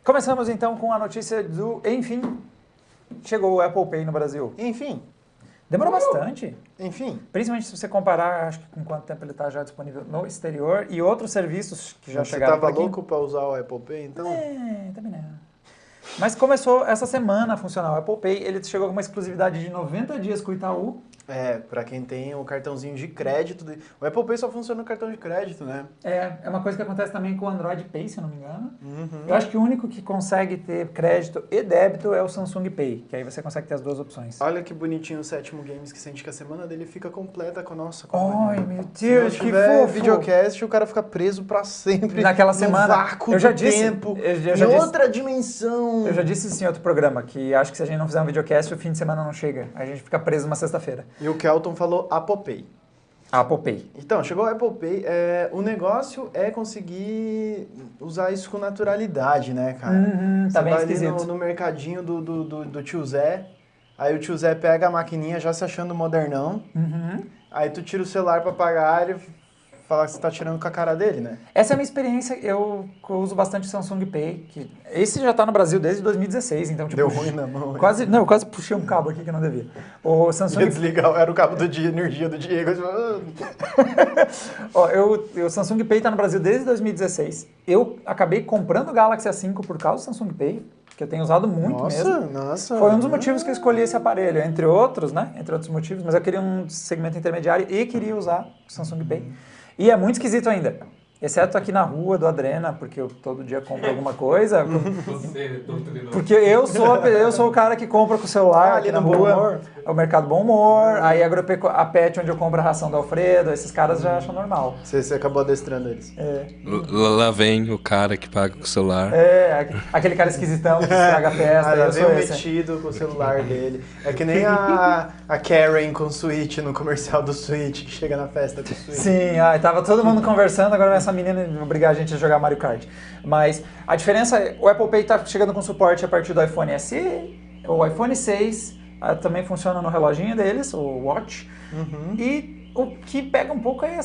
Começamos então com a notícia do... Enfim, chegou o Apple Pay no Brasil. Enfim. Demorou bastante. Enfim. Principalmente se você comparar, acho que com quanto tempo ele está já disponível no exterior e outros serviços que já chegaram por aqui. Você tava louco para usar o Apple Pay, então? Também não. Mas começou essa semana a funcionar o Apple Pay. Ele chegou com uma exclusividade de 90 dias com o Itaú. Para quem tem o cartãozinho de crédito. O Apple Pay só funciona no cartão de crédito, né? É uma coisa que acontece também com o Android Pay, se eu não me engano. Eu acho que o único que consegue ter crédito e débito é o Samsung Pay, que aí você consegue ter as duas opções. Olha que bonitinho o Sétimo Games, que sente que a semana dele fica completa com a nossa companhia. Ai, meu Deus, se que tiver fofo! videocast, o cara fica preso pra sempre. Naquela semana, no vácuo eu já do disse, tempo, eu já em disse, outra dimensão. Eu já disse isso em outro programa, que acho que se a gente não fizer um videocast, o fim de semana não chega. A gente fica preso uma sexta-feira. E o Kelton falou Apple Pay. Apple Pay. Então, chegou o Apple Pay. O negócio é conseguir usar isso com naturalidade, né, cara? Tá Você bem vai ali esquisito. no mercadinho do tio Zé, aí o tio Zé pega a maquininha já se achando modernão, aí tu tira o celular pra pagar e fala que você tá tirando com a cara dele, né? Essa é a minha experiência, eu uso bastante Samsung Pay, que esse já tá no Brasil desde 2016, então tipo... Deu ruim na mão. Eu quase puxei um cabo aqui que eu não devia. O Samsung... Ia desligar, era o cabo de energia do Diego. O Samsung Pay tá no Brasil desde 2016. Eu acabei comprando o Galaxy A5 por causa do Samsung Pay, que eu tenho usado muito mesmo. Nossa. Foi um dos motivos que eu escolhi esse aparelho, entre outros, né? Entre outros motivos, mas eu queria um segmento intermediário e queria usar o Samsung Pay. E é muito esquisito ainda. Exceto aqui na rua do Adrena, porque eu todo dia compro alguma coisa. Porque eu sou o cara que compra com o celular aqui na rua. É o Mercado Bom Humor, aí a Pet, onde eu compro a ração do Alfredo, esses caras já acham normal. Você acabou adestrando eles. Lá vem o cara que paga com o celular. Aquele cara esquisitão que estraga a festa. Lá eu vem sou o esse. metido com o celular dele. É que nem a Karen com o Switch, no comercial do Switch, que chega na festa com o Switch. Sim, tava todo mundo conversando, agora essa menina obrigar a gente a jogar Mario Kart. Mas a diferença é, o Apple Pay tá chegando com suporte a partir do iPhone SE, o iPhone 6, também funciona no reloginho deles, o Watch. E o que pega um pouco é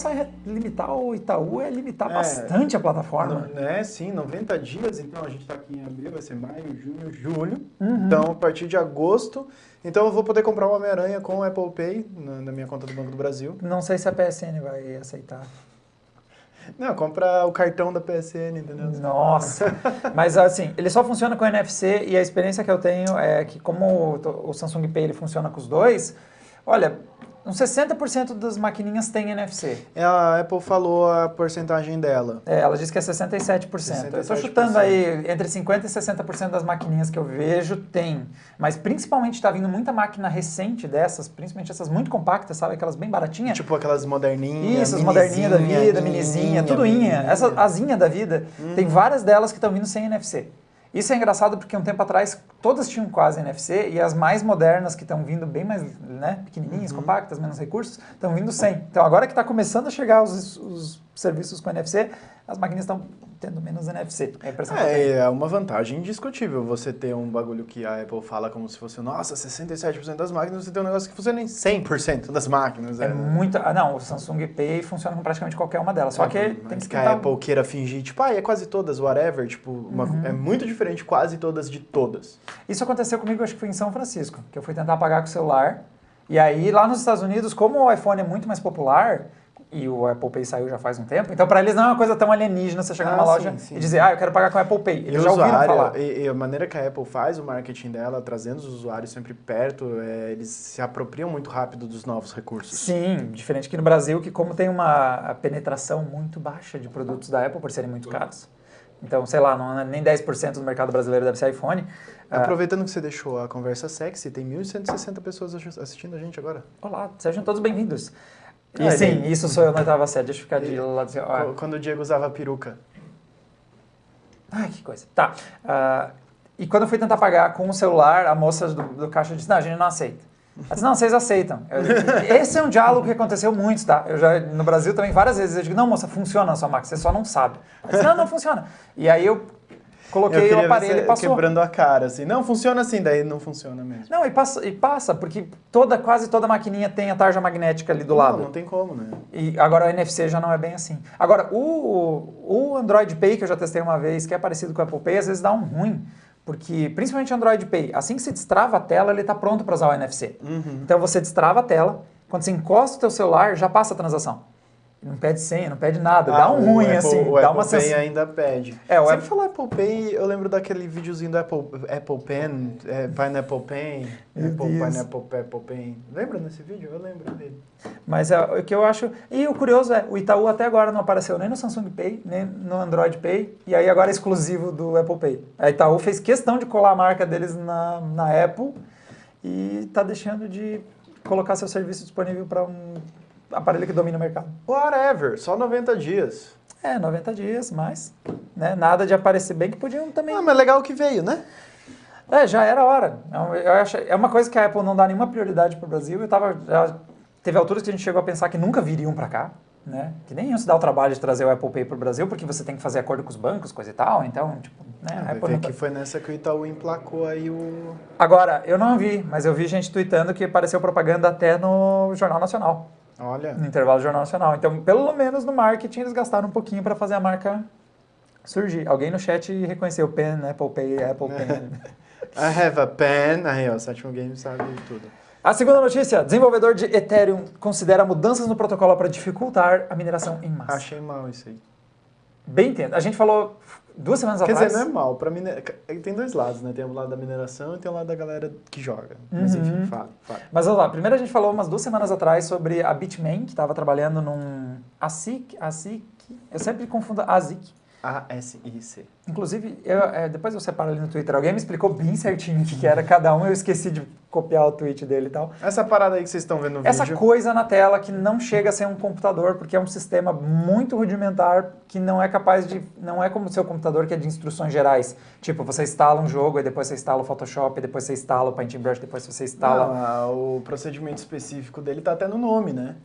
limitar o Itaú, limitar bastante a plataforma. Sim, 90 dias, então a gente tá aqui em abril, vai ser maio, junho, julho. Então, a partir de agosto, então eu vou poder comprar o Homem-Aranha com o Apple Pay na minha conta do Banco do Brasil. Não sei se a PSN vai aceitar. Não, compra o cartão da PSN, entendeu? Nossa! Mas assim, ele só funciona com NFC e a experiência que eu tenho é que como o Samsung Pay ele funciona com os dois, olha, uns 60% das maquininhas tem NFC. A Apple falou a porcentagem dela. Ela disse que é 67%. Eu estou chutando aí, entre 50% e 60% das maquininhas que eu vejo tem. Mas principalmente está vindo muita máquina recente dessas, principalmente essas muito compactas, sabe? Aquelas bem baratinhas. Tipo aquelas moderninhas. Isso, as moderninhas da vida, minizinha, tudo inha. Essa asinha da vida, tem várias delas que estão vindo sem NFC. Isso é engraçado porque um tempo atrás todas tinham quase NFC e as mais modernas que estão vindo bem mais pequenininhas, compactas, menos recursos, estão vindo sem. Então agora que está começando a chegar os serviços com NFC, as máquinas estão tendo menos NFC. É a impressão que eu tenho. É uma vantagem indiscutível você ter um bagulho que a Apple fala como se fosse, nossa, 67% das máquinas, você tem um negócio que funciona em 100% das máquinas. Muito... não, o Samsung Pay funciona com praticamente qualquer uma delas, só que tem que a Apple queira fingir, tipo, é quase todas, whatever, tipo, é muito diferente quase todas de todas. Isso aconteceu comigo, acho que foi em São Francisco, que eu fui tentar pagar com o celular, e aí lá nos Estados Unidos, como o iPhone é muito mais popular, e o Apple Pay saiu já faz um tempo, então para eles não é uma coisa tão alienígena você chegar numa loja e dizer, eu quero pagar com o Apple Pay. Eles já ouviram falar. E a maneira que a Apple faz o marketing dela, trazendo os usuários sempre perto, eles se apropriam muito rápido dos novos recursos. Sim, diferente aqui no Brasil, que como tem uma penetração muito baixa de produtos da Apple por serem muito caros. Então, sei lá, não é nem 10% do mercado brasileiro deve ser iPhone. Aproveitando que você deixou a conversa sexy, tem 1.160 pessoas assistindo a gente agora. Olá, sejam todos bem-vindos. E sim, isso sou eu na oitava série, deixa eu ficar de lado assim. Quando o Diego usava peruca. Ai, que coisa. Tá. E quando eu fui tentar pagar com o celular, a moça do caixa disse, não, a gente não aceita. Ela disse, não, vocês aceitam. Esse é um diálogo que aconteceu muito, tá? Eu já, no Brasil também, várias vezes, eu digo, não, moça, funciona a sua máquina, você só não sabe. Ela disse, não funciona. E aí eu coloquei o queria ver aparelho você e passou. quebrando a cara, assim. Não, funciona assim, daí não funciona mesmo. Não, e passa, porque quase toda maquininha tem a tarja magnética ali do lado. Não tem como, né? E agora o NFC já não é bem assim. Agora, o Android Pay, que eu já testei uma vez, que é parecido com o Apple Pay, às vezes dá um ruim. Porque, principalmente o Android Pay, assim que você destrava a tela, ele está pronto para usar o NFC. Então você destrava a tela, quando você encosta o teu celular, já passa a transação. Não pede senha, não pede nada. Dá um ruim, assim. O Dá Apple uma Pay sensação. ainda pede. É, o Você Apple- falou Apple Pay, eu lembro daquele videozinho do Apple Pen, Pineapple Pen, Meu Apple Deus. Pineapple Pen. Lembra desse vídeo? Eu lembro dele. Mas o que eu acho... E o curioso é, o Itaú até agora não apareceu nem no Samsung Pay, nem no Android Pay, e aí agora é exclusivo do Apple Pay. A Itaú fez questão de colar a marca deles na Apple e tá deixando de colocar seu serviço disponível para um aparelho que domina o mercado. Whatever, só 90 dias. 90 dias, mas né, nada de aparecer bem que podiam também... Ah, mas legal que veio, né? Já era hora. É uma coisa que a Apple não dá nenhuma prioridade para o Brasil. Teve alturas que a gente chegou a pensar que nunca viriam para cá, né? Que nem iam se dar o trabalho de trazer o Apple Pay para o Brasil, porque você tem que fazer acordo com os bancos, coisa e tal. Então, tipo, né? A Apple não tá... que foi nessa que o Itaú emplacou aí o... Agora, eu não vi, mas eu vi gente tweetando que apareceu propaganda até no Jornal Nacional, Olha, no intervalo do Jornal Nacional. Então, pelo menos no marketing, eles gastaram um pouquinho para fazer a marca surgir. Alguém no chat reconheceu Pen, Apple Pay, Apple Pen. I have a pen. Aí, ó, o Sétimo Game sabe tudo. A segunda notícia, desenvolvedor de Ethereum considera mudanças no protocolo para dificultar a mineração em massa. Achei mal isso aí. Bem entendo. A gente falou 2 semanas Quer atrás... dizer, não é mal. Tem dois lados, né? Tem o lado da mineração e tem o lado da galera que joga. Mas enfim, fala. Mas vamos lá, primeiro a gente falou umas 2 semanas atrás sobre a Bitmain, que estava trabalhando num ASIC, eu sempre confundo ASIC. ASIC. Inclusive, depois eu separo ali no Twitter, alguém me explicou bem certinho o que era cada um, eu esqueci de copiar o tweet dele e tal. Essa parada aí que vocês estão vendo no Essa vídeo... coisa na tela que não chega a ser um computador, porque é um sistema muito rudimentar que não é capaz de... Não é como o seu computador que é de instruções gerais. Tipo, você instala um jogo, e depois você instala o Photoshop, e depois você instala o Paintbrush, depois você instala... Não, o procedimento específico dele tá até no nome, né?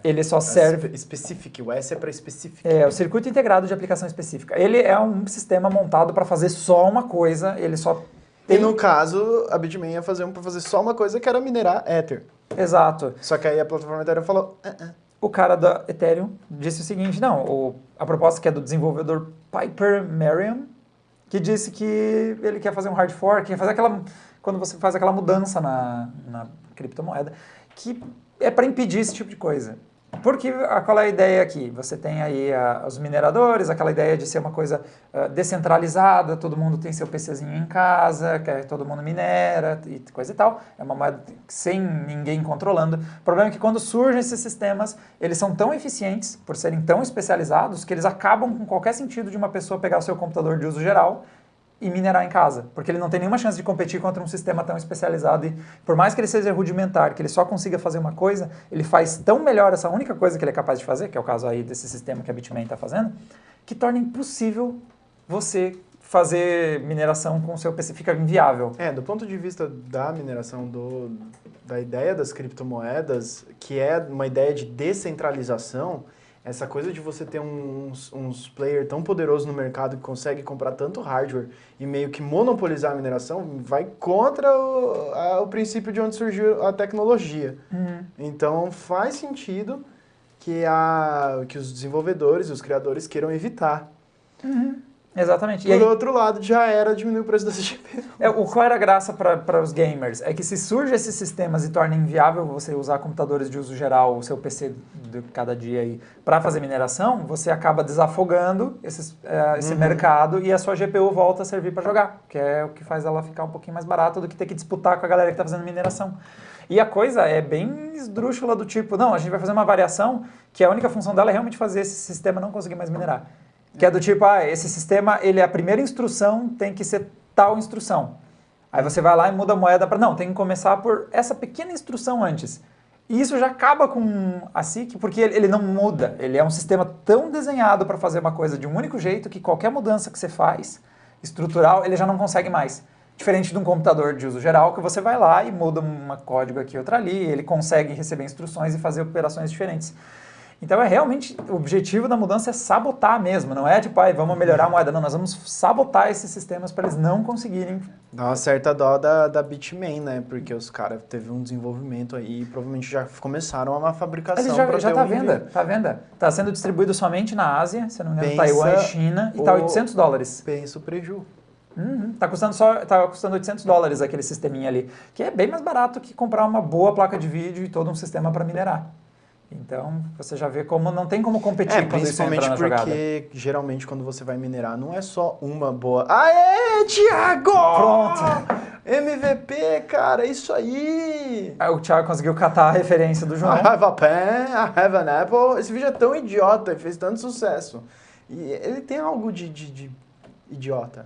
Ele só serve... Specific, o S é para specific. É o circuito integrado de aplicação específica. Ele é um sistema montado para fazer só uma coisa, ele só E no caso, a Bitmain ia fazer para fazer só uma coisa que era minerar Ether. Exato. Só que aí a plataforma Ethereum falou... O cara da Ethereum disse o seguinte, não, a proposta que é do desenvolvedor Piper Merriam, que disse que ele quer fazer um hard fork, quer fazer quando você faz aquela mudança na criptomoeda, que é para impedir esse tipo de coisa. Porque qual é a ideia aqui? Você tem aí os mineradores, aquela ideia de ser uma coisa descentralizada, todo mundo tem seu PCzinho em casa, todo mundo minera e coisa e tal. É uma moeda sem ninguém controlando. O problema é que quando surgem esses sistemas, eles são tão eficientes, por serem tão especializados, que eles acabam com qualquer sentido de uma pessoa pegar o seu computador de uso geral e minerar em casa, porque ele não tem nenhuma chance de competir contra um sistema tão especializado e por mais que ele seja rudimentar, que ele só consiga fazer uma coisa, ele faz tão melhor essa única coisa que ele é capaz de fazer, que é o caso aí desse sistema que a Bitmain está fazendo, que torna impossível você fazer mineração com o seu PC, fica inviável. Do ponto de vista da mineração da ideia das criptomoedas, que é uma ideia de descentralização, essa coisa de você ter uns players tão poderosos no mercado que consegue comprar tanto hardware e meio que monopolizar a mineração, vai contra o princípio de onde surgiu a tecnologia. Então faz sentido que os desenvolvedores, os criadores queiram evitar. Exatamente. Por outro lado, já era diminuir o preço da GPU. Qual era a graça para os gamers? É que se surgem esses sistemas e torna inviável você usar computadores de uso geral, o seu PC de cada dia aí, para fazer mineração, você acaba desafogando esse mercado e a sua GPU volta a servir para jogar, que é o que faz ela ficar um pouquinho mais barata do que ter que disputar com a galera que está fazendo mineração. E a coisa é bem esdrúxula do tipo, não, a gente vai fazer uma variação que a única função dela é realmente fazer esse sistema não conseguir mais minerar. Que é do tipo, esse sistema, a primeira instrução tem que ser tal instrução. Aí você vai lá e muda a moeda para... Não, tem que começar por essa pequena instrução antes. E isso já acaba com a SIC, porque ele não muda. Ele é um sistema tão desenhado para fazer uma coisa de um único jeito que qualquer mudança que você faz, estrutural, ele já não consegue mais. Diferente de um computador de uso geral, que você vai lá e muda um código aqui, outra ali, ele consegue receber instruções e fazer operações diferentes. Então é realmente, o objetivo da mudança é sabotar mesmo, não é tipo, vamos melhorar a moeda, não, nós vamos sabotar esses sistemas para eles não conseguirem. Dá uma certa dó da Bitmain, né? Porque os caras teve um desenvolvimento aí e provavelmente já começaram uma fabricação. Ele já ter tá à um venda, tá à venda. Tá sendo distribuído somente na Ásia, se eu não me engano, Pensa Taiwan e China, e tá $800. Pensa o preju. Tá custando $800 aquele sisteminha ali, que é bem mais barato que comprar uma boa placa de vídeo e todo um sistema para minerar. Então, você já vê como não tem como competir quando isso entra na jogada. Porque geralmente quando você vai minerar não é só uma boa... Aê, Thiago! Pronto! MVP, cara, isso aí! Aí o Thiago conseguiu catar a referência do João. I have a pen, I have an apple. Esse vídeo é tão idiota e fez tanto sucesso. E ele tem algo de idiota.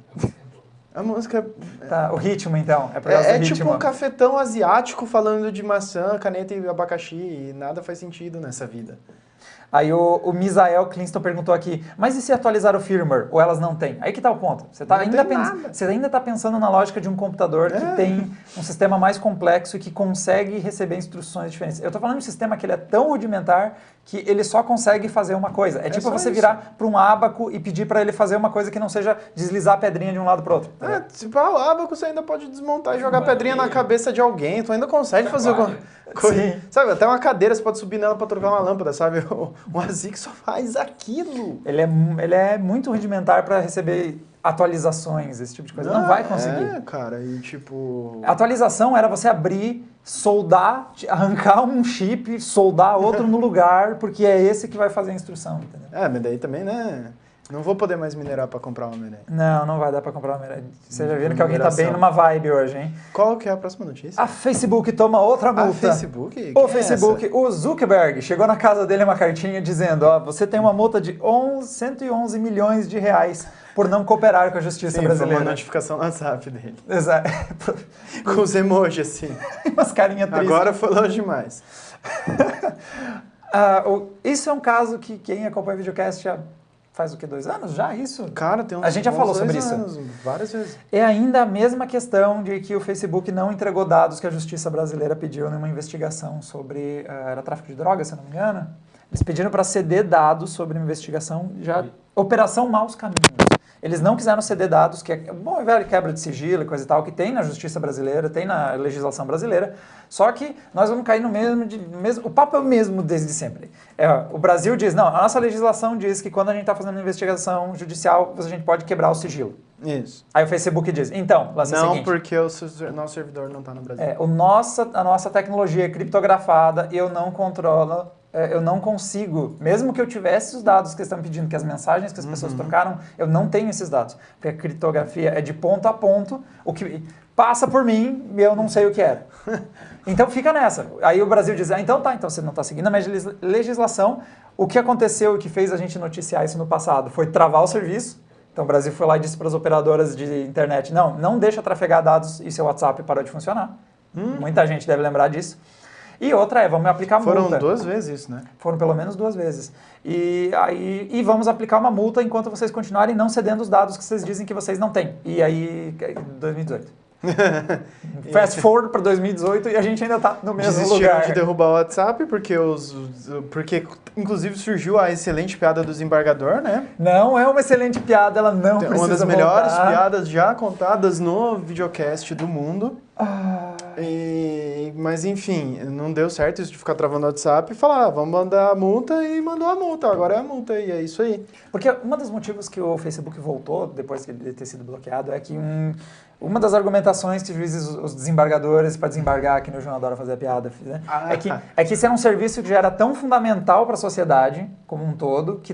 A música... Tá, o ritmo, então. É por causa do ritmo. Tipo um cafetão asiático falando de maçã, caneta e abacaxi. E nada faz sentido nessa vida. Aí o Misael Clinston perguntou aqui, mas e se atualizar o firmware? Ou elas não têm? Aí que tá o ponto. Você ainda tá pensando na lógica de um computador que tem um sistema mais complexo e que consegue receber instruções diferentes. Eu tô falando de um sistema que ele é tão rudimentar que ele só consegue fazer uma coisa. É tipo você virar para um ábaco e pedir para ele fazer uma coisa que não seja deslizar a pedrinha de um lado para outro. Tipo, o ábaco você ainda pode desmontar e jogar pedrinha na cabeça de alguém. Tu ainda consegue fazer alguma coisa. Sim. Sabe, até uma cadeira você pode subir nela para trocar uma lâmpada, sabe? O ASIC só faz aquilo. Ele é muito rudimentar para receber atualizações, esse tipo de coisa. Não vai conseguir. Cara, e tipo... A atualização era você abrir, soldar, arrancar um chip, soldar outro no lugar, porque é esse que vai fazer a instrução, entendeu? Mas daí também, né? Não vou poder mais minerar para comprar uma minério. Não vai dar para comprar uma minério. Vocês já viram que alguém tá bem numa vibe hoje, hein? Qual que é a próxima notícia? A Facebook toma outra multa. A Facebook? O Facebook, o Zuckerberg, chegou na casa dele uma cartinha dizendo, você tem uma multa de 111 milhões de reais por não cooperar com a justiça brasileira. Foi uma notificação no WhatsApp dele. Exato. Com os emojis, assim. Umas carinhas tristes. Agora foi longe demais. Isso é um caso que quem acompanha o videocast já faz o quê? 2 anos já? Isso? Cara, tem uns A gente já falou sobre anos, isso. Várias vezes. É ainda a mesma questão de que o Facebook não entregou dados que a justiça brasileira pediu numa investigação sobre... era tráfico de drogas, se eu não me engano. Eles pediram para ceder dados sobre uma investigação já... Operação Maus Caminhos. Eles não quiseram ceder dados, que é bom e velho quebra de sigilo e coisa e tal, que tem na justiça brasileira, tem na legislação brasileira, só que nós vamos cair no mesmo... o papo é o mesmo desde sempre. O Brasil diz, não, a nossa legislação diz que quando a gente está fazendo uma investigação judicial, a gente pode quebrar o sigilo. Isso. Aí o Facebook diz, então, lance o seguinte... Não, porque o nosso servidor não está no Brasil. A nossa tecnologia é criptografada, eu não controlo... eu não consigo, mesmo que eu tivesse os dados que estão pedindo, que as mensagens que as pessoas trocaram, eu não tenho esses dados. Porque a criptografia é de ponto a ponto, o que passa por mim e eu não sei o que era. Então fica nessa. Aí o Brasil diz, então você não está seguindo a minha legislação. O que aconteceu e que fez a gente noticiar isso no passado foi travar o serviço. Então o Brasil foi lá e disse para as operadoras de internet, não deixa trafegar dados e seu WhatsApp parou de funcionar. Muita gente deve lembrar disso. E outra vamos aplicar multa. Foram 2 vezes isso, né? Foram pelo menos 2 vezes. E vamos aplicar uma multa enquanto vocês continuarem não cedendo os dados que vocês dizem que vocês não têm. E aí, 2018. Fast forward para 2018 e a gente ainda está no mesmo Desistiram lugar. de derrubar o WhatsApp porque inclusive surgiu a excelente piada do desembargador, né? Não é uma excelente piada, ela não precisa uma das melhores voltar. piadas já contadas no videocast do mundo. Mas enfim, não deu certo isso de ficar travando o WhatsApp e falar, vamos mandar a multa, e mandou a multa, agora é a multa e é isso aí. Porque um dos motivos que o Facebook voltou, depois de ter sido bloqueado, é que uma das argumentações que os desembargadores, para desembargar, que no João adora fazer a piada, né? É que esse era um serviço que já era tão fundamental para a sociedade como um todo, que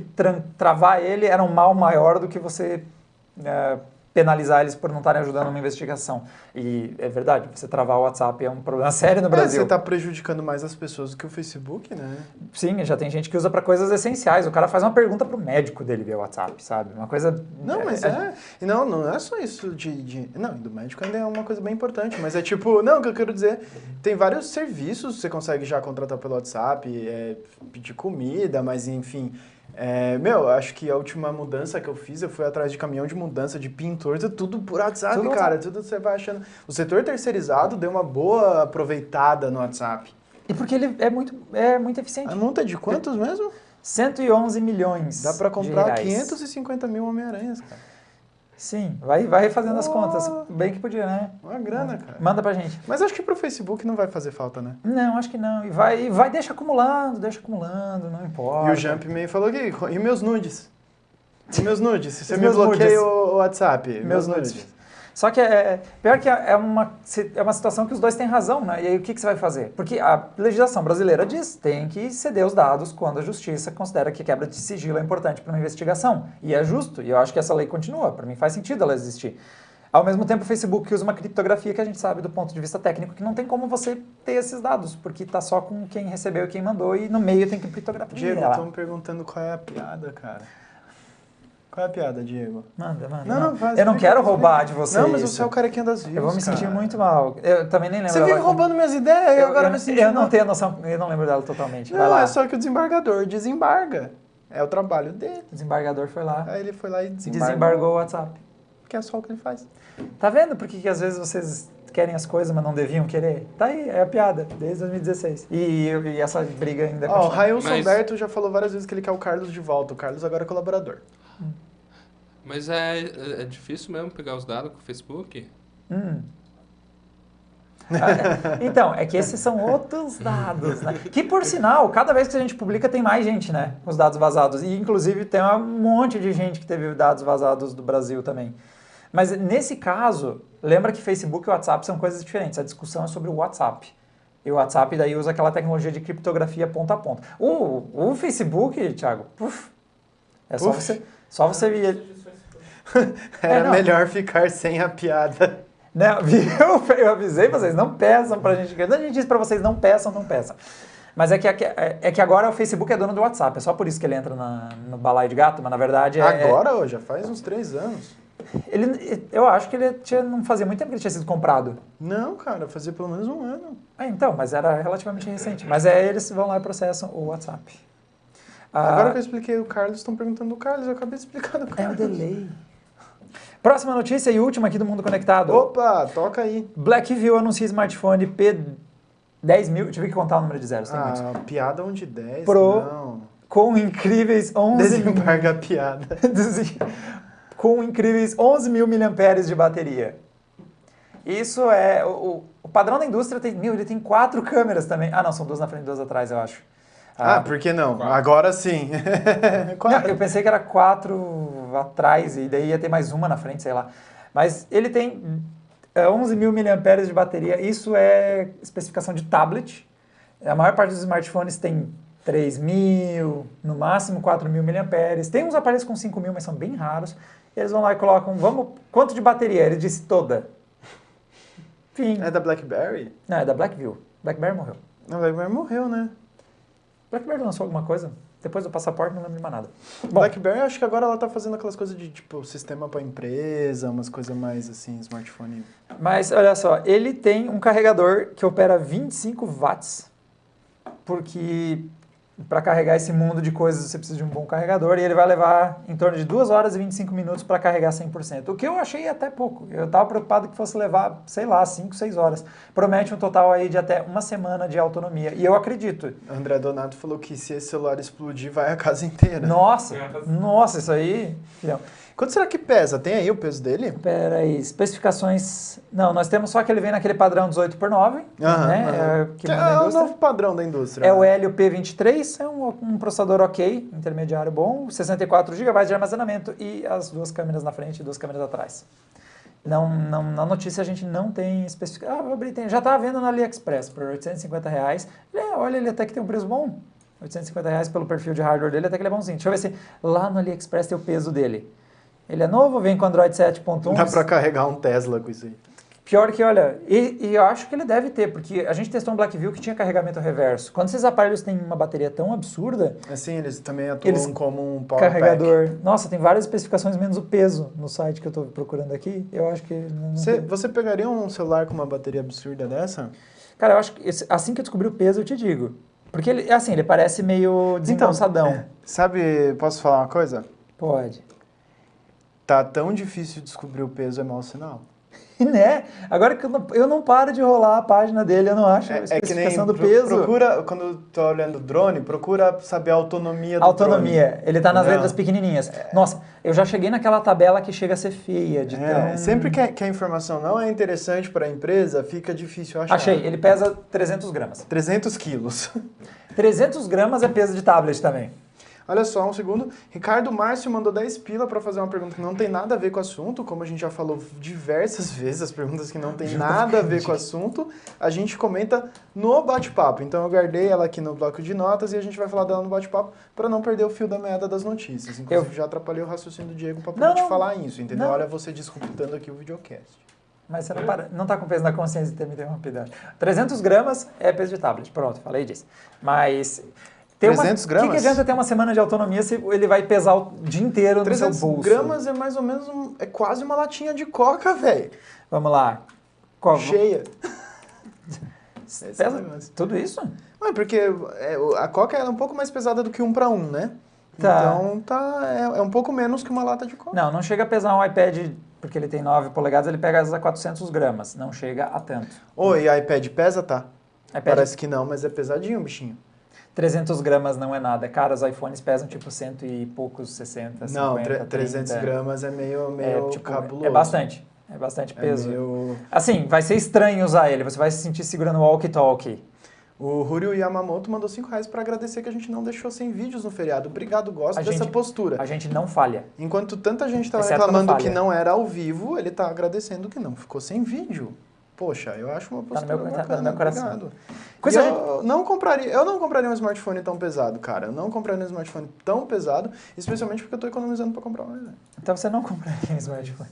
travar ele era um mal maior do que você... penalizar eles por não estarem ajudando numa investigação. E é verdade, você travar o WhatsApp é um problema sério no Brasil. Você está prejudicando mais as pessoas do que o Facebook, né? Sim, já tem gente que usa para coisas essenciais. O cara faz uma pergunta pro médico dele via WhatsApp, sabe? Uma coisa... Não, mas E não é só isso Não, do médico ainda é uma coisa bem importante, mas é tipo... Não, o que eu quero dizer... Tem vários serviços que você consegue já contratar pelo WhatsApp, pedir comida, mas enfim... acho que a última mudança que eu fiz, eu fui atrás de caminhão de mudança, de pintor, tudo por WhatsApp, tudo cara. Tudo você vai achando. O setor terceirizado deu uma boa aproveitada no WhatsApp. E porque ele é muito eficiente. A multa é de quantos mesmo? 111 milhões Dá pra de comprar reais. 550 mil Homem-Aranhas, cara. Sim, vai fazendo as Oh. contas. Bem que podia, né? Uma grana, cara. Manda pra gente. Mas acho que pro Facebook não vai fazer falta, né? Não, acho que não. Deixa acumulando, não importa. E o Jumpman falou que... E meus nudes? E meus nudes? Se você Os me meus bloqueia nudes. o WhatsApp. Meus nudes. Só que pior que é uma situação que os dois têm razão, né? E aí o que você vai fazer? Porque a legislação brasileira diz tem que ceder os dados quando a justiça considera que quebra de sigilo é importante para uma investigação. E é justo, e eu acho que essa lei continua. Para mim faz sentido ela existir. Ao mesmo tempo, o Facebook usa uma criptografia que a gente sabe do ponto de vista técnico que não tem como você ter esses dados, porque está só com quem recebeu e quem mandou, e no meio tem criptografia. Diego, estão me perguntando qual é a piada, cara. Qual é a piada, Diego? Manda. Não, faz, eu não explica, quero explica. roubar de você Não, mas isso. você é o carequinha das views, Eu vou me sentir cara. muito mal. Eu também nem lembro. Você vive roubando minhas ideias e agora me sentindo... Eu não tenho noção, eu não lembro dela totalmente. Vai Não, lá. é só que o desembargador desembarga. É o trabalho dele. O desembargador foi lá Aí ele foi lá e e desembargou. desembargou o WhatsApp. Que é só o que ele faz. Tá vendo por que às vezes vocês querem as coisas, mas não deviam querer? Tá aí, é a piada, desde 2016. E essa briga ainda Ó, o continua. Railson Mas- Alberto já falou várias vezes que ele quer o Carlos de volta. O Carlos agora é colaborador. Mas é difícil mesmo pegar os dados com o Facebook? Então, é que esses são outros dados, né? Que, por sinal, cada vez que a gente publica tem mais gente, né? Com os dados vazados. E, inclusive, tem um monte de gente que teve dados vazados do Brasil também. Mas, nesse caso, lembra que Facebook e WhatsApp são coisas diferentes. A discussão é sobre o WhatsApp. E o WhatsApp daí usa aquela tecnologia de criptografia ponta a ponta. O Facebook, Thiago, só você via... Era não. melhor ficar sem a piada. Não, viu? Eu avisei vocês, não peçam pra gente. Quando a gente diz pra vocês, não peçam. Mas é que agora o Facebook é dono do WhatsApp, é só por isso que ele entra no balaio de gato, mas na verdade Agora, ó, já faz uns 3 anos. eu acho que não fazia muito tempo que ele tinha sido comprado. Não, cara, fazia pelo menos 1 ano. Então, mas era relativamente recente. Mas eles vão lá e processam o WhatsApp. Agora que eu expliquei o Carlos, estão perguntando do Carlos, eu acabei de explicar do É o Carlos. delay. Próxima notícia e última aqui do Mundo Conectado. Opa, toca aí. Blackview anuncia smartphone P10.000. Tive que contar o número de zeros, tem muitos. Piada 1 de 10, Pro- não. Com incríveis 11 Desembarga a piada. com incríveis 11 mil miliamperes de bateria. Isso é... O padrão da indústria ele tem 4 câmeras também. Ah, não, são 2 na frente e 2 atrás, eu acho. Por que não? Agora sim. Não, eu pensei que era 4 atrás e daí ia ter mais uma na frente, sei lá. Mas ele tem 11 mil miliamperes de bateria. Isso é especificação de tablet. A maior parte dos smartphones tem 3.000, no máximo 4.000 miliamperes. Tem uns aparelhos com 5.000, mas são bem raros. E eles vão lá e colocam, quanto de bateria? Ele disse toda. Fim. É da BlackBerry? Não, é da Blackview. BlackBerry morreu. A BlackBerry morreu, né? BlackBerry lançou alguma coisa? Depois do passaporte não lembro de mais nada. Bom, BlackBerry, acho que agora ela tá fazendo aquelas coisas de, tipo, sistema pra empresa, umas coisas mais, assim, smartphone. mas olha só, ele tem um carregador que opera 25 watts, porque para carregar esse mundo de coisas você precisa de um bom carregador, e ele vai levar em torno de 2 horas e 25 minutos para carregar 100%, o que eu achei até pouco. Eu estava preocupado que fosse levar, sei lá, 5, 6 horas. Promete um total aí de até 1 semana de autonomia, e eu acredito. André Donato falou que se esse celular explodir, vai a casa inteira. Nossa, isso aí, filhão. Quanto será que pesa? Tem aí o peso dele? Pera aí, especificações... Não, nós temos só que ele vem naquele padrão 18x9, né? Que manda a É o indústria. novo padrão da indústria. É o né? Helio P23, é um processador ok, intermediário bom, 64 GB de armazenamento e as 2 câmeras na frente e 2 câmeras atrás. Não, na notícia a gente não tem especificação. Já estava vendo na AliExpress por R$850. Olha, ele até que tem um preço bom. R$850 pelo perfil de hardware dele, até que ele é bonzinho. Deixa eu ver se lá no AliExpress tem o peso dele. Ele é novo, vem com Android 7.1. Dá pra carregar um Tesla com isso aí. Pior que, olha, e eu acho que ele deve ter, porque a gente testou um Blackview que tinha carregamento reverso. Quando esses aparelhos têm uma bateria tão absurda, Assim, eles também atuam Eles- como um power carregador... Nossa, tem várias especificações menos o peso no site que eu estou procurando aqui. Eu acho que... não tem. Você pegaria um celular com uma bateria absurda dessa? Cara, eu acho que assim que eu descobri o peso, eu te digo. Porque ele, assim, ele parece meio desengonçadão. Sabe, posso falar uma coisa? Pode. Tá tão difícil descobrir o peso, é mau sinal. Né? Agora que eu não paro de rolar a página dele, eu não acho a É que nem especificação do peso. procura, quando tô olhando o drone, procura saber a autonomia do Autonomia, drone. ele tá nas Entendeu? letras pequenininhas. Nossa, eu já cheguei naquela tabela que chega a ser feia. De tão... Sempre que a informação não é interessante para a empresa, fica difícil achar. Achei, ele pesa 300 gramas. 300 quilos. 300 gramas é peso de tablet também. Olha só, um segundo. Ricardo Márcio mandou 10 pila para fazer uma pergunta que não tem nada a ver com o assunto. Como a gente já falou diversas vezes, as perguntas que não tem nada a ver com o assunto, a gente comenta no bate-papo. Então eu guardei ela aqui no bloco de notas e a gente vai falar dela no bate-papo para não perder o fio da meada das notícias. Inclusive já atrapalhei o raciocínio do Diego para poder te falar isso, entendeu? Não. Olha você disruptando aqui o videocast. Mas você não tá com peso na consciência de ter me interrompido. 300 gramas é peso de tablet. Pronto, falei disso. Mas... 300 gramas? O que adianta ter uma semana de autonomia se ele vai pesar o dia inteiro no seu 300 bolso? gramas é mais ou menos, é quase uma latinha de coca, velho. Vamos lá. Qual? Cheia. Pesa tudo isso? Ué, porque a coca é um pouco mais pesada do que 1 para 1, né? Tá. Então é um pouco menos que uma lata de coca. Não chega a pesar um iPad, porque ele tem 9 polegadas, ele pega às vezes a 400 gramas. Não chega a tanto. Oi, iPad pesa, tá? iPad, Parece que não, mas é pesadinho o bichinho. 300 gramas não é nada. Cara, os iPhones pesam tipo 100 e poucos, 60, 50, Não, 30. 300 gramas é meio cabuloso. É bastante peso. Meio... Assim, vai ser estranho usar ele, você vai se sentir segurando o walkie-talkie. O Ryu Yamamoto mandou R$5 para agradecer que a gente não deixou sem vídeos no feriado. Obrigado, gosto dessa postura. A gente não falha. Enquanto tanta gente estava Exceto reclamando quando que falha. não era ao vivo, ele tá agradecendo que não ficou sem vídeo. Poxa, eu acho uma postura bacana. Tá no meu coração. Obrigado. Coisa Eu não compraria um smartphone tão pesado, cara. Eu não compraria um smartphone tão pesado, especialmente porque eu tô economizando para comprar um. Então você não compraria um smartphone.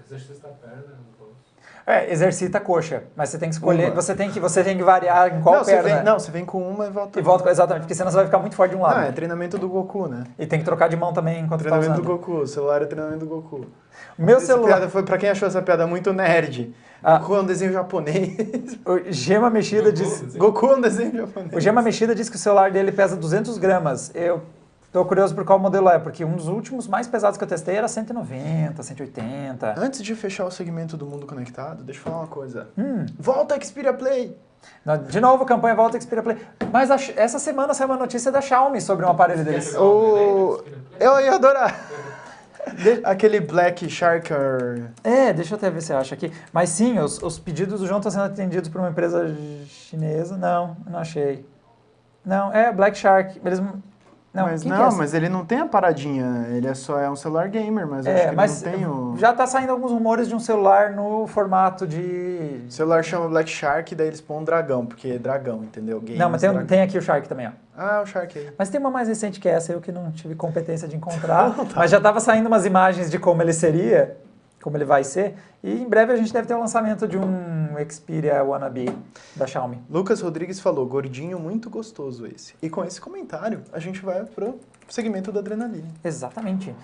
Exercício da perna no bolso. Exercita a coxa, mas você tem que escolher, Uma. você tem que variar em qual perna. Você vem com uma e volta. E volta, exatamente, porque senão você vai ficar muito forte de um lado. Ah, é treinamento do Goku, né? E tem que trocar de mão também enquanto tá Treinamento usando. do Goku, o celular é treinamento do Goku. O meu Essa celular... piada foi pra quem achou essa piada muito nerd. Goku é um desenho japonês. O Gema Mexida diz... Goku é um desenho japonês. O Gema Mexida diz que o celular dele pesa 200 gramas. Eu tô curioso por qual modelo é, porque um dos últimos mais pesados que eu testei era 190, 180. Antes de fechar o segmento do mundo conectado, deixa eu falar uma coisa. Volta Xperia Play! De novo, campanha Volta Xperia Play. Mas essa semana saiu uma notícia da Xiaomi sobre um aparelho deles. Eu ia adorar. Aquele Black Shark. Deixa eu até ver se eu acho aqui. Mas sim, os pedidos do João estão sendo atendidos por uma empresa chinesa. Não achei. Não, Black Shark. Eles... Mas ele não tem a paradinha, ele é um celular gamer, mas eu acho que ele não tem o... Já tá saindo alguns rumores de um celular no formato de... O celular chama Black Shark e daí eles põem um dragão, porque é dragão, entendeu? Games, não, mas tem aqui o Shark também, ó. Ah, o Shark aí. Mas tem uma mais recente que essa, eu que não tive competência de encontrar, mas já tava saindo umas imagens de como ele seria, como ele vai ser, e em breve a gente deve ter o lançamento de um Xperia Wannabe da Xiaomi. Lucas Rodrigues falou, gordinho, muito gostoso esse. E com esse comentário, a gente vai pro segmento da adrenalina. Exatamente.